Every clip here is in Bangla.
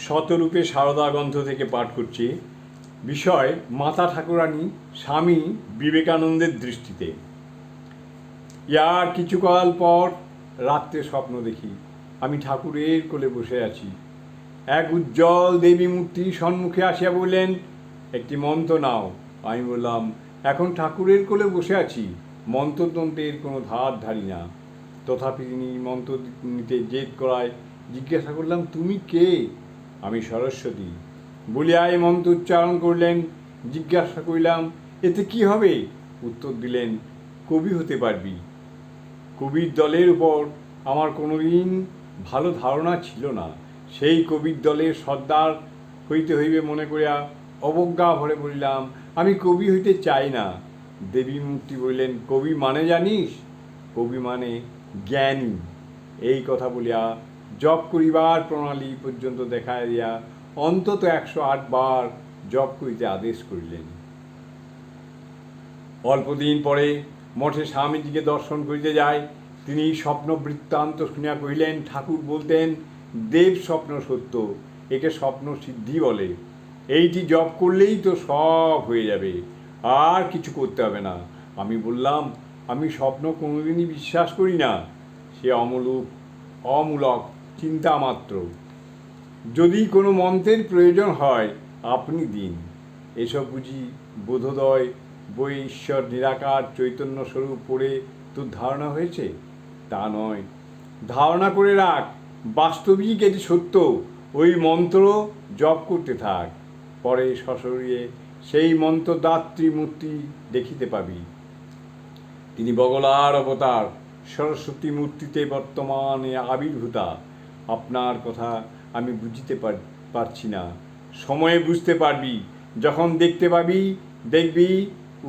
শতরূপে সারদা গ্রন্থ থেকে পাঠ করছি। বিষয় মাতা ঠাকুরানী স্বামী বিবেকানন্দের দৃষ্টিতে। ইয়ার কিছুকাল পর রাত্রে স্বপ্ন দেখি আমি ঠাকুরের কোলে বসে আছি। এক উজ্জ্বল দেবী মূর্তি সম্মুখে আসিয়া বললেন, একটি মন্ত্র নাও। আমি বললাম, এখন ঠাকুরের কোলে বসে আছি, মন্ত্রতন্ত্রের কোনো ধার ধারি না। তথাপি তিনি মন্ত্র নিতে জেদ করায় জিজ্ঞাসা করলাম, তুমি কে? আমি সরস্বতী বলিয়া এই মন্ত্র উচ্চারণ করলেন। জিজ্ঞাসা করিলাম, এতে কি হবে? উত্তর দিলেন, কবি হতে পারবি। কবির দলের উপর আমার কোনোদিন ভালো ধারণা ছিল না। সেই কবির দলের সর্দার হইতে হইবে মনে করিয়া অবজ্ঞা ভরে বলিলাম, আমি কবি হইতে চাই না। দেবী মূর্তি বললেন, কবি মানে জানিস? কবি মানে জ্ঞানী। এই কথা বলিয়া জপ করিবার প্রণালী পর্যন্ত দেখাইয়া দিয়া অন্তত 108 বার জপ করিতে আদেশ করিলেন। অল্পদিন পরে মঠে স্বামীজিকে দর্শন করিতে যায়। তিনি স্বপ্ন বৃত্তান্ত শুনিয়া কহিলেন, ঠাকুর বলতেন দেব স্বপ্ন সত্য, একে স্বপ্ন সিদ্ধি বলে। এইটি জপ করলেই তো সব হয়ে যাবে, আর কিছু করতে হবে না। আমি বললাম, আমি স্বপ্ন কোনোদিনই বিশ্বাস করি না, সে অমূলক চিন্তা মাত্র। যদি কোনো মন্ত্রের প্রয়োজন হয় আপনি দিন। এসব বুঝি বোধোদয় বই ঈশ্বর নিরাকার চৈতন্য স্বরূপ পড়ে তোর ধারণা হয়েছে? তা নয়, ধারণা করে রাখ, বাস্তবিক এটি সত্য। ওই মন্ত্র জপ করতে থাক, পরে সশরীরে সেই মন্ত্রদাত্রী মূর্তি দেখিতে পাবি। তিনি বগলার অবতার, সরস্বতী মূর্তিতে বর্তমানে আবির্ভূতা। আপনার কথা আমি বুঝিতে পারছি না, সময়ে বুঝতে পারবি। যখন দেখতে পাবি, দেখবি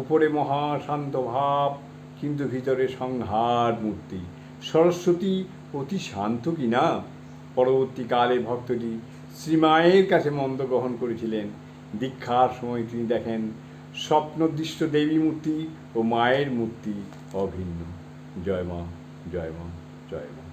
উপরে মহাশান্ত ভাব, কিন্তু ভিতরে সংহার মূর্তি। সরস্বতী অতি শান্ত কি না? পরবর্তীকালে ভক্তটি শ্রীমায়ের কাছে মন্ত্র গ্রহণ করেছিলেন। দীক্ষার সময় তিনি দেখেন স্বপ্নদৃষ্ট দেবী মূর্তি ও মায়ের মূর্তি অভিন্ন। জয় মা, জয় মা, জয় মা।